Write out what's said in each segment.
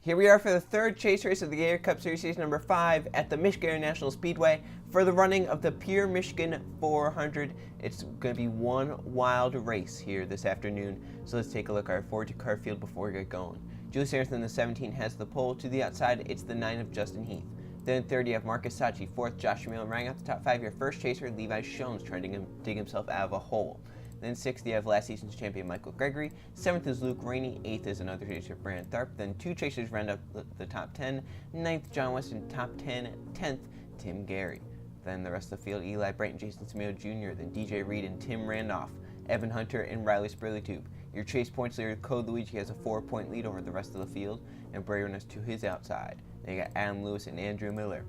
Here we are for the third chase race of the Gator Cup Series Season number 5 at the Michigan International Speedway for the running of the Pure Michigan 400. It's going to be one wild race here this afternoon, so let's take a look at our 42-car field before we get going. Julius Harrison, the 17, has the pole. To the outside, it's the 9 of Justin Heath. Then 30, you have Marcus Sachi. 4th, Josh Jamil. Running out the top 5, your first chaser, Levi Shones, trying to dig himself out of a hole. Then 6th, you have last season's champion Michael Gregory. 7th is Luke Rainey. 8th is another chaser, Brandon Tharp. Then 2 chasers round up the top 10. 9th, John Weston. Top 10. 10th, Tim Gary. Then the rest of the field, Eli Bright and Jason Smith Jr. Then DJ Reed and Tim Randolph. Evan Hunter and Riley Spurley-Tube. Your chase points leader, Code Luigi, has a 4-point lead over the rest of the field, and Bray Reynolds to his outside. Then you got Adam Lewis and Andrew Miller.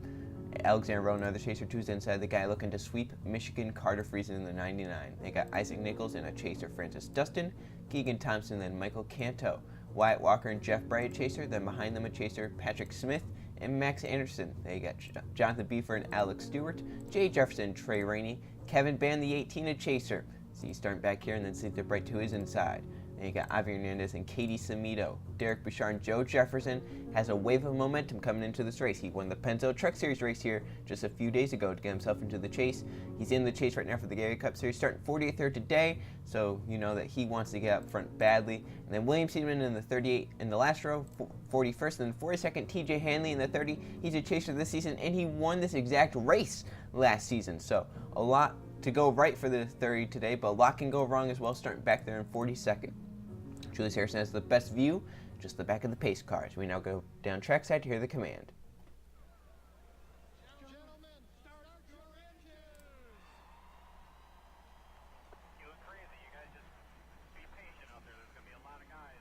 Alexander Rowe, another chaser, to his inside. The guy looking to sweep Michigan, Carter Friesen in the 99. They got Isaac Nichols and a chaser, Francis Dustin, Keegan Thompson, then Michael Canto. Wyatt Walker and Jeff Bryant, chaser. Then behind them a chaser, Patrick Smith and Max Anderson. They got Jonathan Beefer and Alex Stewart, Jay Jefferson, Trey Rainey, Kevin Band, the 18, a chaser. So he's starting back here, and then Cynthia Bright to his inside. Then you got Avi Hernandez and Katie Samito. Derek Bouchard and Joe Jefferson has a wave of momentum coming into this race. He won the Penzo Truck Series race here just a few days ago to get himself into the chase. He's in the chase right now for the Gator Cup Series, starting 48th today, so you know that he wants to get up front badly. And then William Seedman in the 38 in the last row, 41st, and then 42nd, TJ Hanley in the 30. He's a chaser this season, and he won this exact race last season, so a lot to go right for the 30 today, but a lot can go wrong as well, starting back there in 42nd. Julius Harrison has the best view, just the back of the pace cars. We now go down trackside to hear the command. Gentlemen, start your engines! You look crazy. You guys just be patient out there. There's going to be a lot of guys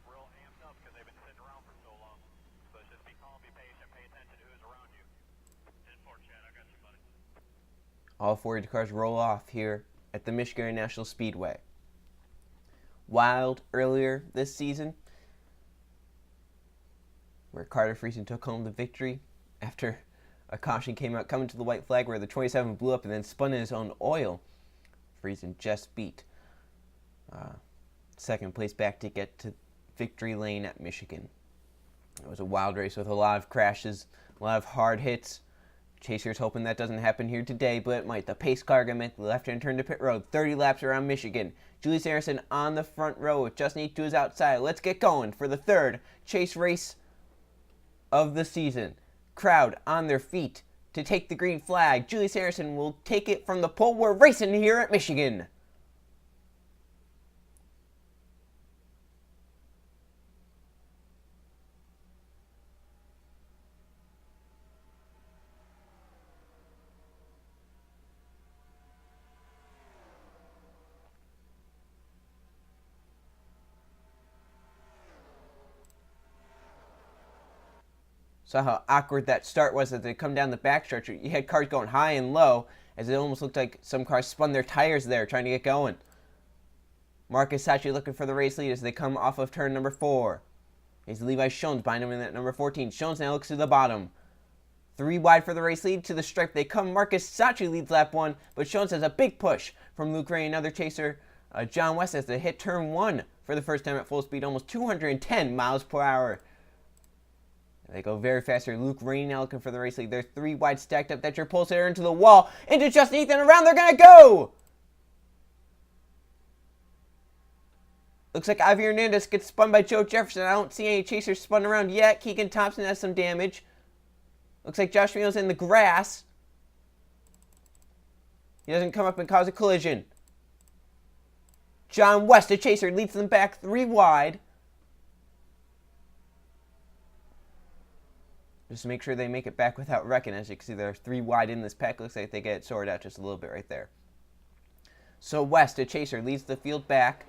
real amped up because they've been sitting around for so long. So just be calm, be patient, pay attention to who's around you. 10-4, Chad, I got you, buddy. All 40 cars roll off here at the Michigan International Speedway. Wild earlier this season, where Carter Friesen took home the victory after a caution came out coming to the white flag where the 27 blew up and then spun in his own oil. Friesen just beat second place back to get to victory lane at Michigan. It was a wild race with a lot of crashes, a lot of hard hits. Chasers hoping that doesn't happen here today, but it might. The pace car gonna make the left-hand turn to pit road, 30 laps around Michigan. Julius Harrison on the front row with Justin Heath to his outside. Let's get going for the third chase race of the season. Crowd on their feet to take the green flag. Julius Harrison will take it from the pole. We're racing here at Michigan. Saw how awkward that start was as they come down the backstretch. You had cars going high and low, as it almost looked like some cars spun their tires there trying to get going. Marcus Sachi looking for the race lead as they come off of turn number 4. Here's Levi Shones behind him in that number 14. Shones now looks to the bottom. 3 wide for the race lead. To the stripe they come. Marcus Sachi leads lap 1, but Shones has a big push from Luke Ray, another chaser. John West has to hit turn 1 for the first time at full speed, almost 210 miles per hour. They go very fast here. Luke Rainey now looking for the race lead. They're 3 wide stacked up. That's your pulse hitter into the wall. Into Justin Heath and around they're going to go! Looks like Avi Hernandez gets spun by Joe Jefferson. I don't see any chasers spun around yet. Keegan Thompson has some damage. Looks like Josh Jamil's in the grass. He doesn't come up and cause a collision. John West, a chaser, leads them back 3 wide. Just to make sure they make it back without wrecking. As you can see, they're 3 wide in this pack. Looks like they get it sorted out just a little bit right there. So West, a chaser, leads the field back.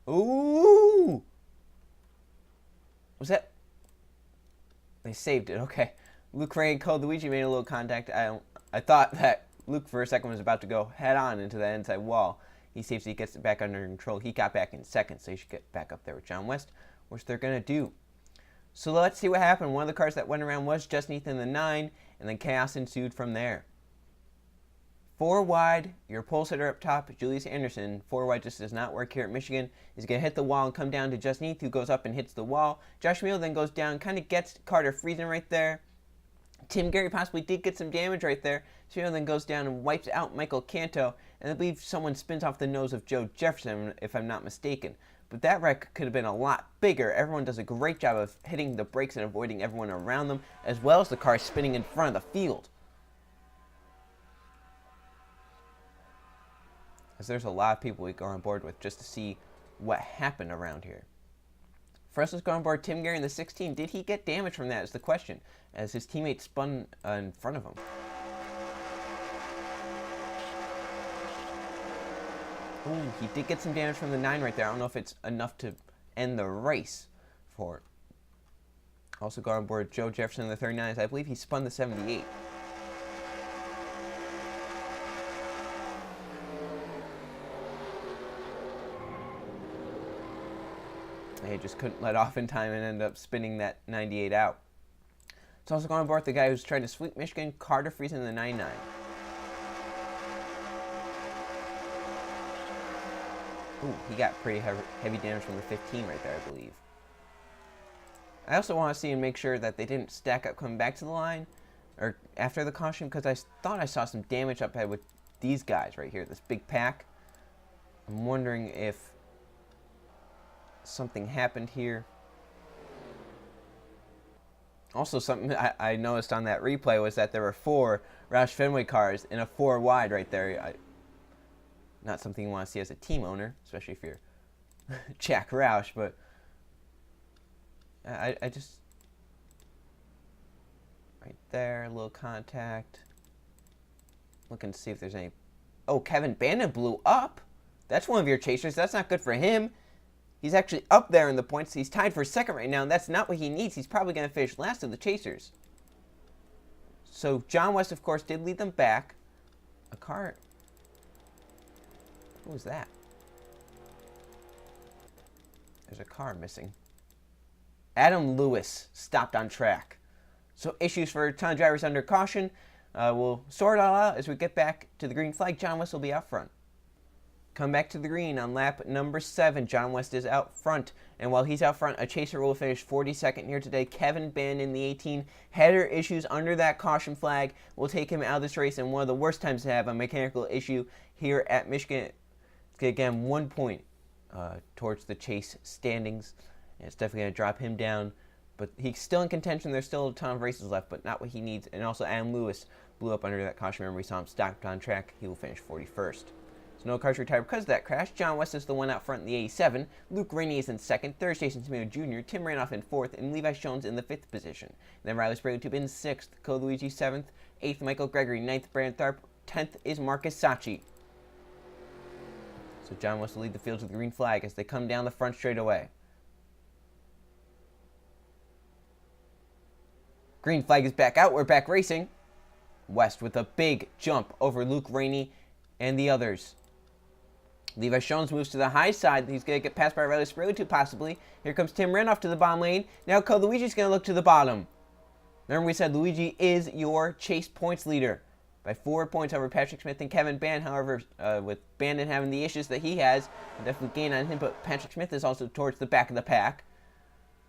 Ooh! Was that? They saved it. Okay. Luke Ray and Code Luigi made a little contact. I thought that Luke for a second was about to go head on into that inside wall. He saves it, he gets it back under control. He got back in second, so he should get back up there with John West, which they're going to do. So let's see what happened. One of the cars that went around was Justin Heath in the 9, and then chaos ensued from there. 4 wide, your pole sitter up top, Julius Anderson. 4 wide just does not work here at Michigan. He's going to hit the wall and come down to Just Neath, who goes up and hits the wall. Josh Meal then goes down, kind of gets Carter Friesen right there. Tim Gary possibly did get some damage right there. Meal then goes down and wipes out Michael Canto. And I believe someone spins off the nose of Joe Jefferson, if I'm not mistaken. But that wreck could have been a lot bigger. Everyone does a great job of hitting the brakes and avoiding everyone around them, as well as the car spinning in front of the field. As there's a lot of people we go on board with just to see what happened around here. First, let's go on board Tim Gary in the 16. Did he get damage from that is the question, as his teammate spun in front of him. Ooh, he did get some damage from the 9 right there. I don't know if it's enough to end the race for. Also go on board Joe Jefferson in the 39. I believe he spun the 78. He just couldn't let off in time and ended up spinning that 98 out. It's also going on board the guy who's trying to sweep Michigan, Carter Friesen in the 99. Ooh, he got pretty heavy damage from the 15 right there, I believe. I also want to see and make sure that they didn't stack up coming back to the line or after the caution, because I thought I saw some damage up ahead with these guys right here, this big pack. I'm wondering if something happened here. Also, something I noticed on that replay was that there were 4 Roush Fenway cars in a 4 wide right there. Not something you want to see as a team owner, especially if you're Jack Roush, but I just... Right there, a little contact. Looking to see if there's any... Oh, Kevin Bandon blew up? That's one of your chasers. That's not good for him. He's actually up there in the points. He's tied for second right now, and that's not what he needs. He's probably going to finish last of the chasers. So John West, of course, did lead them back. A car... What was that? There's a car missing. Adam Lewis stopped on track. So issues for a ton of drivers under caution. We'll sort it all out as we get back to the green flag. John West will be out front. Come back to the green on lap number 7. John West is out front. And while he's out front, a chaser will finish 42nd here today. Kevin Bandon in the 18. Header issues under that caution flag will take him out of this race. And one of the worst times to have a mechanical issue here at Michigan. Again, 1 point towards the chase standings. And it's definitely going to drop him down. But he's still in contention. There's still a ton of races left, but not what he needs. And also, Adam Lewis blew up under that caution. Remember, we saw him stopped on track. He will finish 41st. So no cars retired because of that crash. John West is the one out front in the 87. Luke Rainey is in second. Third, Jason Smith Jr. Tim Ranoff in fourth. And Levi Jones in the 5th position. Then Riley Sprague-Tube in 6th. Cole Luigi 7th. 8th, Michael Gregory. 9th, Brandon Tharp. 10th is Marcus Sachi. So John West will lead the field to the green flag as they come down the front straightaway. Green flag is back out. We're back racing. West with a big jump over Luke Rainey and the others. Levi Jones moves to the high side. He's going to get passed by Riley Sprague-Tube possibly. Here comes Tim Ranoff to the bottom lane. Now Cole Luigi's going to look to the bottom. Remember we said Luigi is your chase points leader by 4 points over Patrick Smith and Kevin Bandon. However, with Bandon having the issues that he has, we'll definitely gain on him, but Patrick Smith is also towards the back of the pack.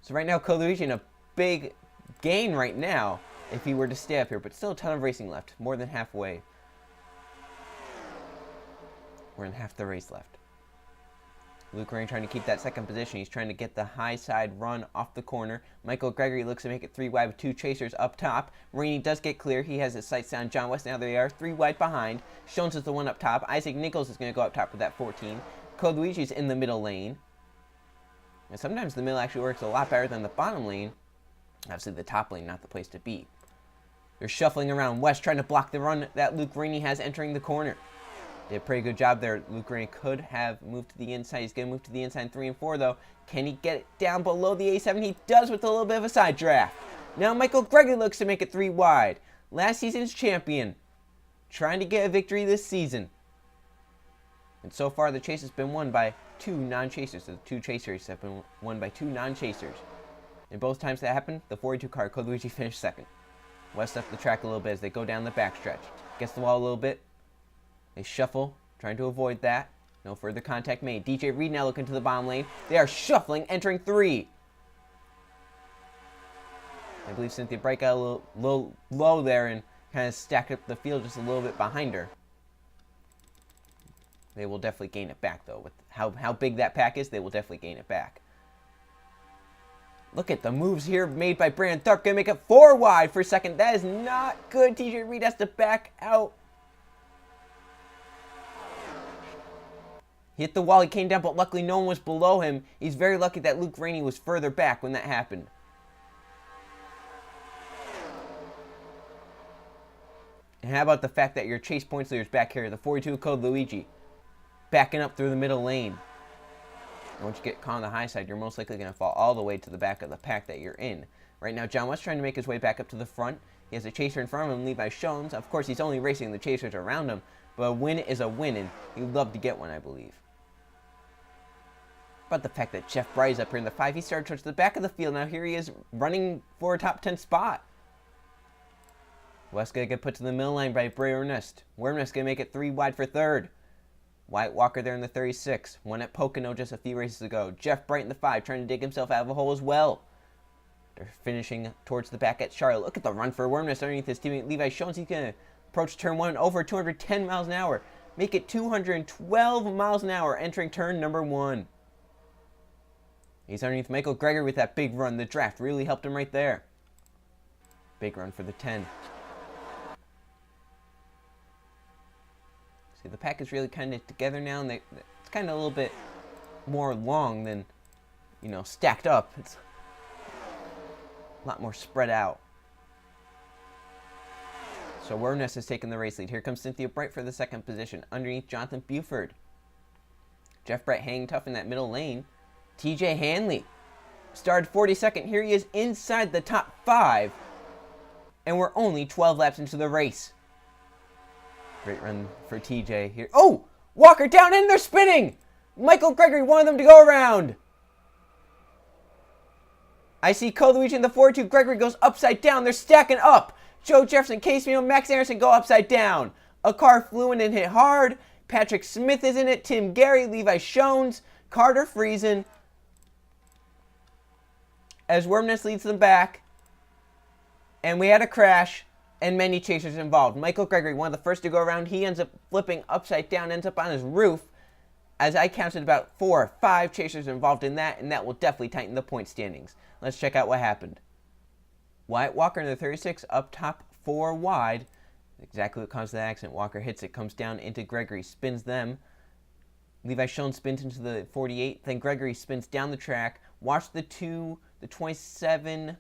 So right now, Cole Luigi in a big gain right now if he were to stay up here, but still a ton of racing left, more than halfway. We're in half the race left. Luke Rainey trying to keep that second position. He's trying to get the high side run off the corner. Michael Gregory looks to make it 3 wide with 2 chasers up top. Rainey does get clear. He has his sights on John West. Now they are 3 wide behind. Jones is the one up top. Isaac Nichols is going to go up top with that 14. Cole Luigi's in the middle lane. And sometimes the middle actually works a lot better than the bottom lane. Obviously the top lane, not the place to be. They're shuffling around. West trying to block the run that Luke Rainey has entering the corner. Did a pretty good job there. Luke Rainey could have moved to the inside. He's going to move to the inside in 3 and 4, though. Can he get it down below the A7? He does with a little bit of a side draft. Now Michael Gregory looks to make it 3 wide. Last season's champion. Trying to get a victory this season. And so far, the chase has been won by 2 non-chasers. The 2 chasers have been won by 2 non-chasers. And both times that happened, the 42 car, Cole Luigi, finished second. West up the track a little bit as they go down the backstretch. Gets the wall a little bit. They shuffle, trying to avoid that. No further contact made. DJ Reed now looking to the bottom lane. They are shuffling, entering 3. I believe Cynthia Bright got a little low there and kind of stacked up the field just a little bit behind her. They will definitely gain it back, though. With how big that pack is, they will definitely gain it back. Look at the moves here made by Brandon Tharp. Going to make it 4 wide for second. That is not good. TJ Reed has to back out. He hit the wall. He came down, but luckily no one was below him. He's very lucky that Luke Rainey was further back when that happened. And how about the fact that your chase points leader is back here, the 42 code Luigi, backing up through the middle lane. And once you get caught on the high side, you're most likely going to fall all the way to the back of the pack that you're in. Right now, John West trying to make his way back up to the front. He has a chaser in front of him, Levi Shones. Of course, he's only racing the chasers around him, but a win is a win, and he'd love to get one, I believe. But the fact that Jeff Bryce is up here in the 5, he started towards the back of the field. Now here he is running for a top 10 spot. West going to get put to the middle line by Bray Ernest. Wormnest going to make it 3 wide for third. Wyatt Walker there in the 36. Won at Pocono just a few races ago. Jeff Bright in the 5 trying to dig himself out of a hole as well. They're finishing towards the back at Charlotte. Look at the run for Wormnest underneath his teammate Levi Shones. He's going to approach turn 1 over 210 miles an hour. Make it 212 miles an hour entering turn number 1. He's underneath Michael Greger with that big run. The draft really helped him right there. Big run for the 10. See, the pack is really kind of together now, and it's kind of a little bit more long than, you know, stacked up. It's a lot more spread out. So Wormnest has taken the race lead. Here comes Cynthia Bright for the 2nd position, underneath Jonathan Buford. Jeff Bright hanging tough in that middle lane. TJ Hanley started 42nd. Here he is inside the top 5, and we're only 12 laps into the race. Great run for TJ here. Oh! Walker down and they're spinning! Michael Gregory wanted them to go around. I see Luigi in the 42. Gregory goes upside down. They're stacking up. Joe Jefferson, Case Mio, Max Anderson go upside down. A car flew in and hit hard. Patrick Smith is in it. Tim Gary, Levi Shones, Carter Friesen. As Wormnest leads them back. And we had a crash. And many chasers involved. Michael Gregory, one of the first to go around, he ends up flipping upside down, ends up on his roof. As I counted, about 4 or 5 chasers involved in that, and that will definitely tighten the point standings. Let's check out what happened. Wyatt Walker in the 36, up top 4 wide. Exactly what caused the accident. Walker hits it, comes down into Gregory, spins them. Levi Shones spins into the 48, then Gregory spins down the track. Watch the 27...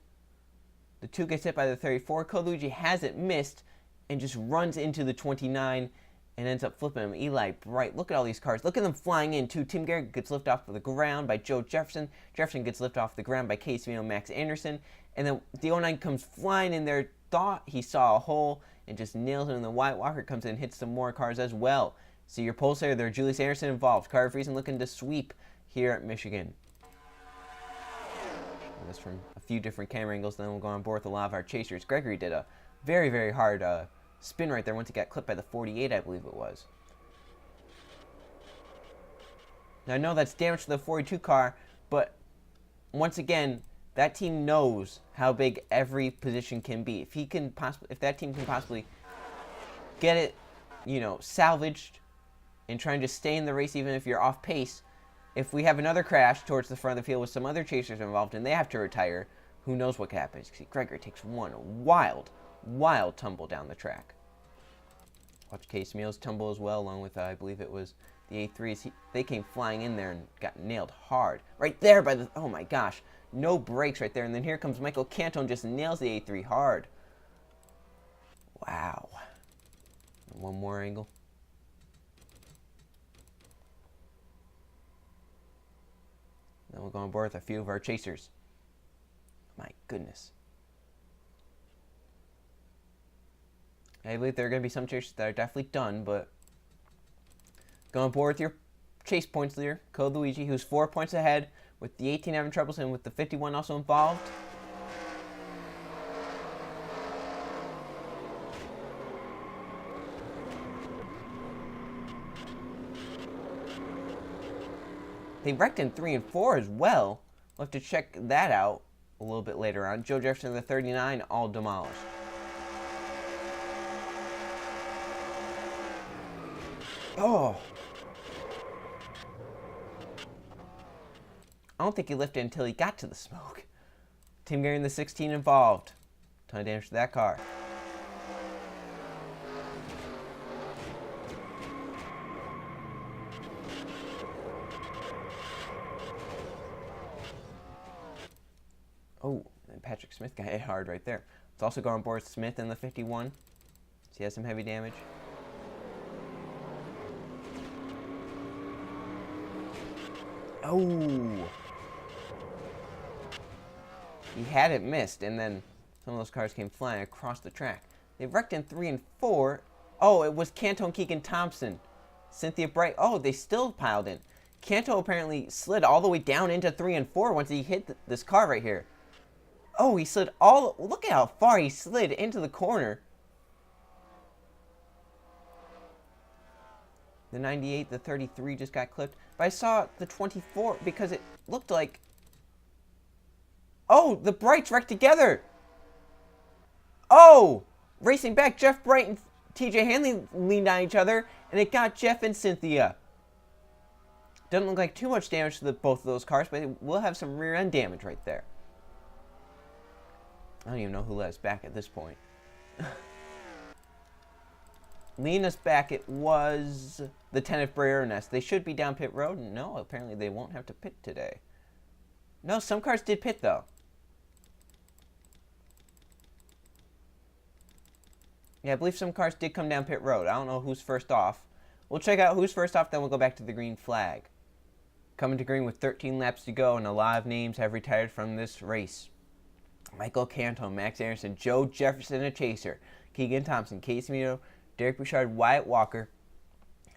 The 2 gets hit by the 34. Luigi has it missed and just runs into the 29 and ends up flipping him. Eli Bright, look at all these cars. Look at them flying in, too. Tim Garrett gets lifted off the ground by Joe Jefferson. Jefferson gets lifted off the ground by Case Mio, Max Anderson. And then the 09 comes flying in there. Thought he saw a hole and just nails it. And then Wyatt Walker comes in and hits some more cars as well. See your pulsator there. Julius Anderson involved. Carter Friesen looking to sweep here at Michigan. This from a few different camera angles, then we'll go on board with a lot of our chasers. Gregory did a very, very hard spin right there once he got clipped by the 48, I believe it was. Now I know that's damage to the 42 car, but once again, that team knows how big every position can be. If that team can possibly get it, you know, salvaged and trying to stay in the race even if you're off pace. If we have another crash towards the front of the field with some other chasers involved and they have to retire, who knows what happens. See, Gregory takes one wild, wild tumble down the track. Watch Case Mio's tumble as well, along with, I believe it was the A3s. They came flying in there and got nailed hard. Right there by the, oh my gosh, no brakes right there. And then here comes Michael Cantone, just nails the A3 hard. Wow. One more angle. Then we'll go on board with a few of our chasers. My goodness. I believe there are going to be some chasers that are definitely done, but go on board with your chase points leader, Code Luigi, who's 4 points ahead, with the 18 having troubles and with the 51 also involved. They wrecked in 3 and 4 as well. We'll have to check that out a little bit later on. Joe Jefferson, the 39, all demolished. Oh. I don't think he lifted until he got to the smoke. Tim Gary, the 16, involved. Ton of damage to that car. Oh, and Patrick Smith got hit hard right there. Let's also go on board Smith in the 51. So he has some heavy damage. Oh. He had it missed, and then some of those cars came flying across the track. They wrecked in 3 and 4. Oh, it was Canto and Keegan Thompson. Cynthia Bright. Oh, they still piled in. Canto apparently slid all the way down into 3 and 4 once he hit this car right here. Oh, he slid all... Look at how far he slid into the corner. The 98, the 33 just got clipped. But I saw the 24 because it looked like... Oh, the Brights wrecked together. Oh, racing back, Jeff Bright and TJ Hanley leaned on each other, and it got Jeff and Cynthia. Doesn't look like too much damage to both of those cars, but it will have some rear end damage right there. I don't even know who let us back at this point. Leading us back, it was the 10 at Bray Nest. They should be down pit road. No, apparently they won't have to pit today. No, some cars did pit, though. Yeah, I believe some cars did come down pit road. I don't know who's first off. We'll check out who's first off, then we'll go back to the green flag. Coming to green with 13 laps to go, and a lot of names have retired from this race. Michael Canto, Max Anderson, Joe Jefferson, a chaser. Keegan Thompson, Casey Mito, Derek Bouchard, Wyatt Walker,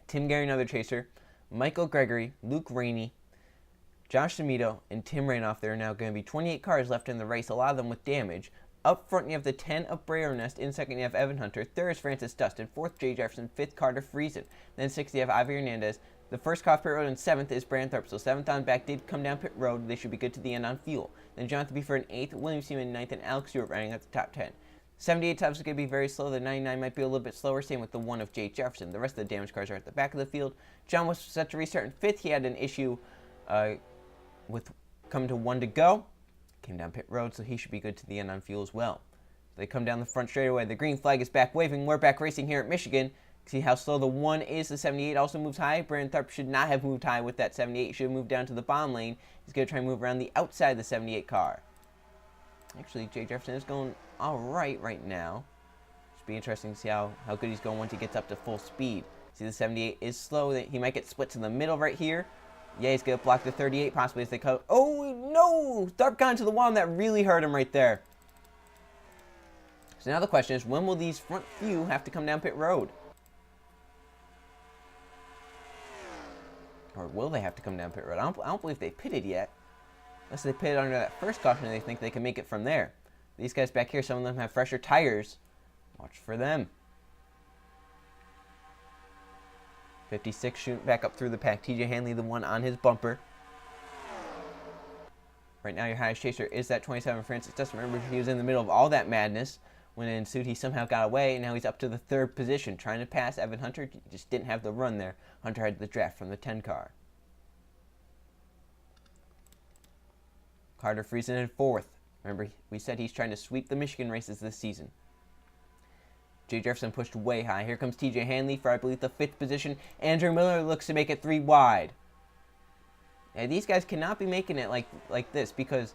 Tim Gary, another chaser, Michael Gregory, Luke Rainey, Josh Demito, and Tim Rainoff. There are now going to be 28 cars left in the race, a lot of them with damage. Up front, you have the 10 of Brayer Nest. In second, you have Evan Hunter. Third is Francis Dustin. Fourth, Jay Jefferson. Fifth, Carter Friesen. Then sixth, you have Ivy Hernandez. The first car off pit road, and seventh is Brandon Thorpe. So seventh on back did come down pit road. They should be good to the end on fuel. Then Jonathan Beefer in eighth, William Seaman in ninth, and Alex Stewart running at the top 10. 78 is obviously going to be very slow. The 99 might be a little bit slower. Same with the 1 of Jay Jefferson. The rest of the damage cars are at the back of the field. John was set to restart in fifth. He had an issue with coming to 1 to go. Came down pit road, so he should be good to the end on fuel as well. They come down the front straightaway. The green flag is back waving. We're back racing here at Michigan. See how slow the 1 is. The 78 also moves high. Brandon Thorpe should not have moved high with that 78. He should have moved down to the bottom lane. He's going to try and move around the outside of the 78 car. Actually, Jay Jefferson is going all right now. Should be interesting to see how good he's going once he gets up to full speed. See, the 78 is slow. He might get split to the middle right here. Yeah, he's going to block the 38 possibly as they come. Oh, no! Thorpe got into the wall, and that really hurt him right there. So now the question is, when will these front few have to come down pit road? Or will they have to come down pit road? I don't believe they pitted yet. Unless they pitted under that first caution and they think they can make it from there. These guys back here, some of them have fresher tires. Watch for them. 56 shooting back up through the pack. TJ Hanley, the one on his bumper. Right now your highest chaser is that 27 Francis Dustin. Remember, he was in the middle of all that madness. When it ensued, he somehow got away, and now he's up to the third position, trying to pass Evan Hunter. He just didn't have the run there. Hunter had the draft from the 10 car. Carter Friesen in fourth. Remember, we said he's trying to sweep the Michigan races this season. Jay Jefferson pushed way high. Here comes TJ Hanley for, I believe, the 5th position. Andrew Miller looks to make it 3 wide. Yeah, these guys cannot be making it like this, because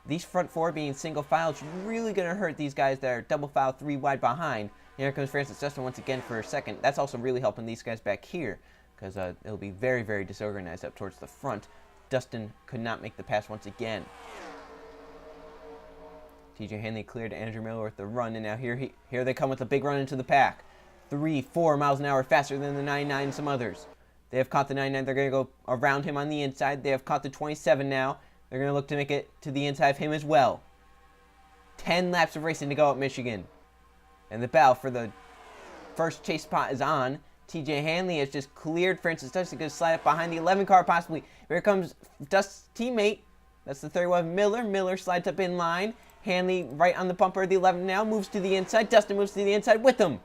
these front 4 being single file is really going to hurt these guys that are double file 3 wide behind. Here comes Francis Dustin once again for a second. That's also really helping these guys back here, because it'll be very, very disorganized up towards the front. Dustin could not make the pass once again. TJ Hanley cleared Andrew Miller with the run, and now here they come with a big run into the pack. 3-4 miles an hour faster than the 99 and some others. They have caught the 99. They're going to go around him on the inside. They have caught the 27 now. They're going to look to make it to the inside of him as well. 10 laps of racing to go at Michigan. And the bell for the first chase spot is on. TJ Hanley has just cleared Francis Dustin. Going to slide up behind the 11 car possibly. Here comes Dust's teammate. That's the 31, Miller. Miller slides up in line. Hanley right on the bumper of the 11 now. Moves to the inside. Dustin moves to the inside with him.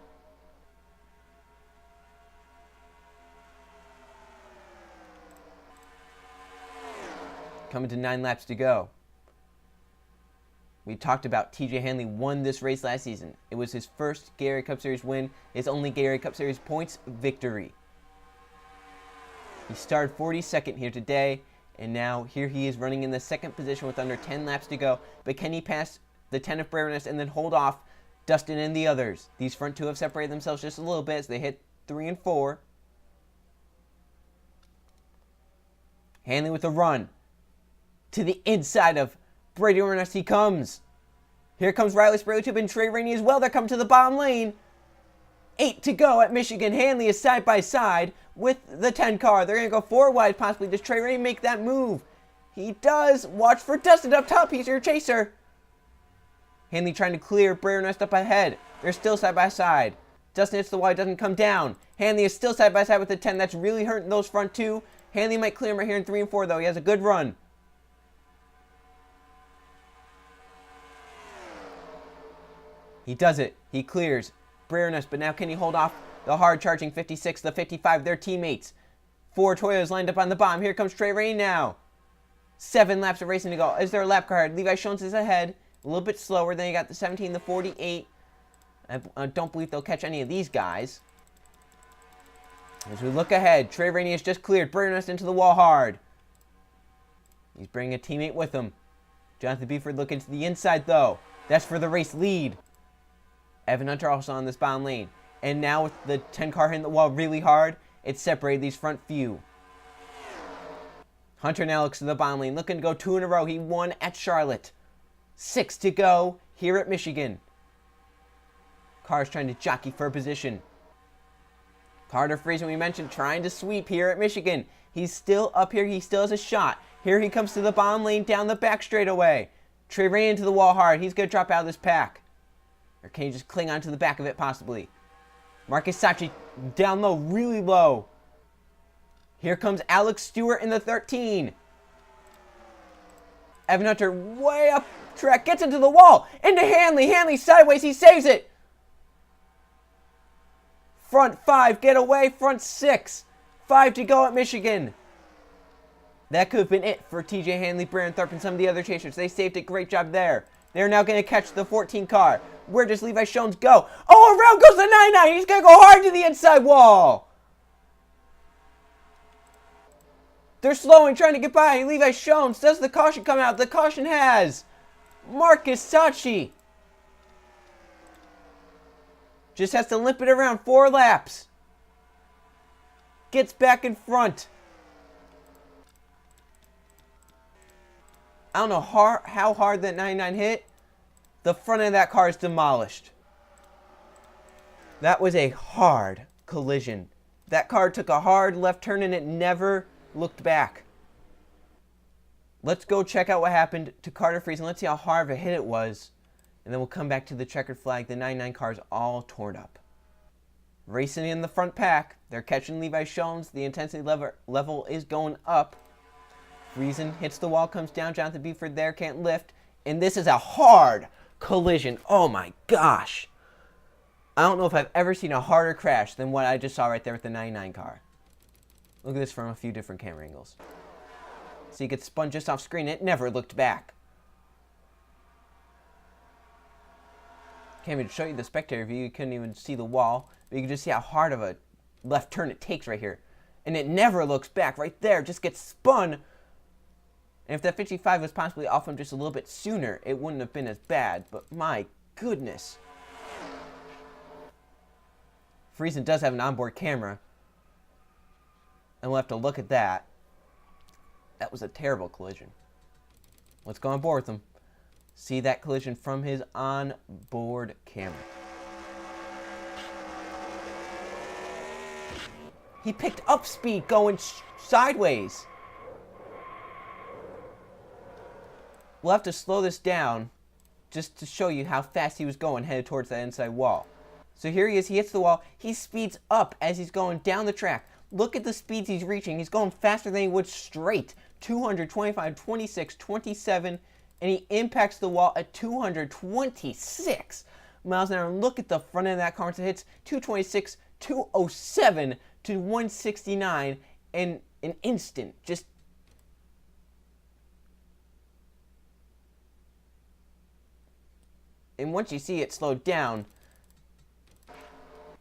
Coming to 9 laps to go. We talked about TJ Hanley won this race last season. It was his first Gatorade Cup Series win, his only Gatorade Cup Series points victory. He started 42nd here today, and now here he is running in the second position with under 10 laps to go. But can he pass the 10 of Braveness and then hold off Dustin and the others? These front two have separated themselves just a little bit as they hit 3 and 4. Hanley with a run. To the inside of Brady Ernest he comes. Here comes Riley Spraytube and Trey Rainey as well. They're coming to the bottom lane. 8 to go at Michigan. Hanley is side by side with the 10 car. They're going to go 4 wide possibly. Does Trey Rainey make that move? He does. Watch for Dustin up top. He's your chaser. Hanley trying to clear Brady Ernest up ahead. They're still side by side. Dustin hits the wall. Doesn't come down. Hanley is still side by side with the 10. That's really hurting those front two. Hanley might clear him right here in 3 and 4 though. He has a good run. He does it. He clears Brernus, but now can he hold off the hard-charging 56, the 55, their teammates? 4 Toyotas lined up on the bottom. Here comes Trey Rainey now. 7 laps of racing to go. Is there a lap car? Levi Jones is ahead. A little bit slower. Then you got the 17, the 48. I don't believe they'll catch any of these guys. As we look ahead, Trey Rainey has just cleared Brernus into the wall hard. He's bringing a teammate with him. Jonathan Beeford looking to the inside, though. That's for the race lead. Evan Hunter also on this bottom lane. And now with the 10 car hitting the wall really hard, it separated these front few. Hunter now looks to the bottom lane, looking to go 2 in a row. He won at Charlotte. 6 to go here at Michigan. Car's trying to jockey for a position. Carter Friesen, we mentioned, trying to sweep here at Michigan. He's still up here. He still has a shot. Here he comes to the bottom lane down the back straightaway. Trey Rainey into the wall hard. He's going to drop out of this pack. Or can he just cling onto the back of it, possibly? Marcus Sachi down low, really low. Here comes Alex Stewart in the 13. Evan Hunter way up track, gets into the wall. Into Hanley. Hanley sideways, he saves it. Front 5, get away. Front 6. 5 to go at Michigan. That could have been it for TJ Hanley, Brandon Thorpe, and some of the other chasers. They saved it. Great job there. They're now going to catch the 14 car. Where does Levi Jones go? Oh, around goes the 99. He's going to go hard to the inside wall. They're slowing, trying to get by. Levi Jones. Does the caution come out? The caution has Marcus Sachi. Just has to limp it around 4 laps. Gets back in front. I don't know how hard that 99 hit. The front of that car is demolished. That was a hard collision. That car took a hard left turn and it never looked back. Let's go check out what happened to Carter Friesen. Let's see how hard of a hit it was. And then we'll come back to the checkered flag. The 99 car is all torn up. Racing in the front pack. They're catching Levi Jones. The intensity level is going up. Friesen hits the wall, comes down. Jonathan Beeford there, can't lift. And this is a hard collision. Oh my gosh. I don't know if I've ever seen a harder crash than what I just saw right there with the 99 car. Look at this from a few different camera angles. So you get spun just off screen. It never looked back. Can't even show you the spectator view. You couldn't even see the wall. But you can just see how hard of a left turn it takes right here. And it never looks back. Right there. Just gets spun. And if that 55 was possibly off him just a little bit sooner, it wouldn't have been as bad. But my goodness. Friesen does have an onboard camera. And we'll have to look at that. That was a terrible collision. Let's go on board with him. See that collision from his onboard camera. He picked up speed going sideways. We'll have to slow this down just to show you how fast he was going headed towards that inside wall. So here he is. He hits the wall. He speeds up as he's going down the track. Look at the speeds he's reaching. He's going faster than he would straight. 225, 26, 27, and he impacts the wall at 226 miles an hour. And look at the front end of that car. It hits 226, 207 to 169 in an instant. Just and once you see it slowed down,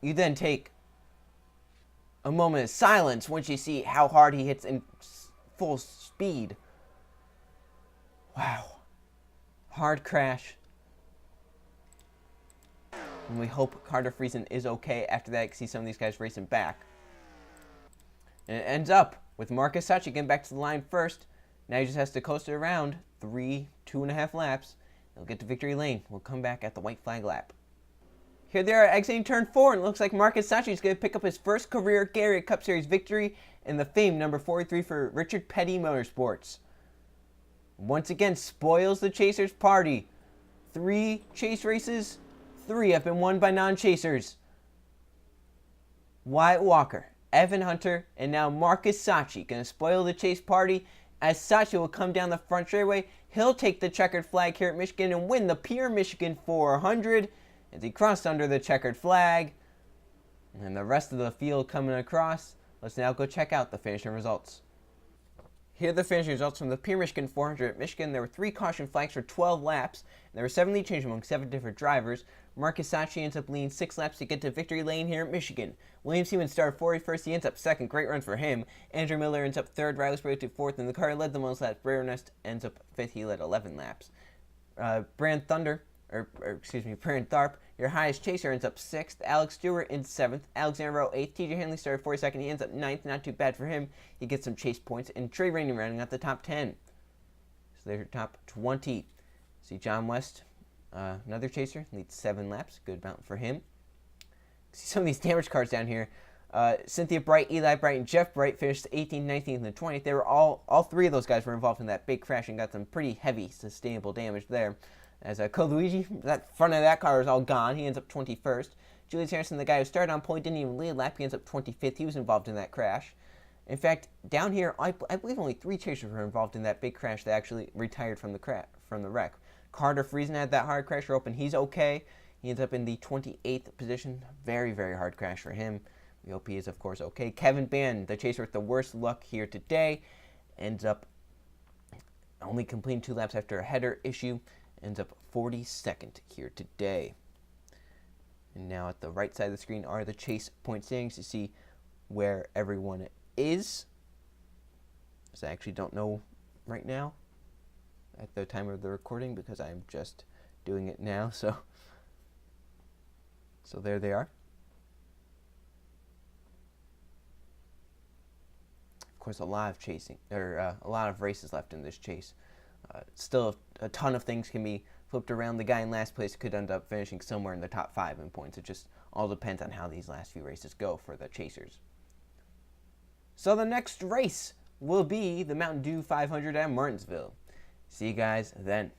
you then take a moment of silence once you see how hard he hits in full speed. Wow. Hard crash. And we hope Carter Friesen is okay after that. You can see some of these guys racing back. And it ends up with Marcus Sacchi getting back to the line first. Now he just has to coast it around 2.5 laps. He'll get to victory lane. We'll come back at the white flag lap. Here they are exiting turn 4, and it looks like Marcus Sacchi is going to pick up his first career Gatorade Cup Series victory in the famed number 43 for Richard Petty Motorsports. Once again, spoils the Chasers party. 3 chase races, 3 have been won by non-chasers. Wyatt Walker, Evan Hunter, and now Marcus Sacchi going to spoil the chase party as Sacchi will come down the front straightaway. He'll take the checkered flag here at Michigan and win the Pure Michigan 400 as he crossed under the checkered flag. And the rest of the field coming across. Let's now go check out the finishing results. Here are the finishing results from the Pure Michigan 400 at Michigan. There were 3 caution flags for 12 laps. And there were 7 lead changes among 7 different drivers. Marcus Sacchi ends up leading 6 laps to get to victory lane here at Michigan. William Seaman started 41st. He ends up 2nd. Great run for him. Andrew Miller ends up 3rd. Riley Sprague to 4th. And the car led the most laps. Bray Ernest ends up 5th. He led 11 laps. Brand Tharp, your highest chaser, ends up 6th. Alex Stewart in 7th. Alexander Rowe 8th. TJ Hanley started 42nd. He ends up 9th. Not too bad for him. He gets some chase points. And Trey Rainey rounding out the top 10. So there's your top 20. See John West, another chaser, leads 7 laps. Good amount for him. See some of these damage cars down here. Cynthia Bright, Eli Bright, and Jeff Bright finished 18th, 19th, and 20th. They were all 3 of those guys were involved in that big crash and got some pretty heavy sustainable damage there. As Coluigi, that front of that car is all gone. He ends up 21st. Julius Harrison, the guy who started on point, didn't even lead a lap. He ends up 25th. He was involved in that crash. In fact, down here, I believe only 3 chasers were involved in that big crash that actually retired from the wreck. Carter Friesen had that hard crash open. He's okay. He ends up in the 28th position. Very, very hard crash for him. We hope he is, of course, okay. Kevin Bann, the chaser with the worst luck here today, ends up only completing 2 laps after a header issue. Ends up 42nd here today. And now at the right side of the screen are the chase point standings to see where everyone is. So I actually don't know right now at the time of the recording because I'm just doing it now. So there they are. Of course, a lot of races left in this chase. Still, a ton of things can be flipped around. The guy in last place could end up finishing somewhere in the top 5 in points. It just all depends on how these last few races go for the chasers. So the next race will be the Mountain Dew 500 at Martinsville. See you guys then.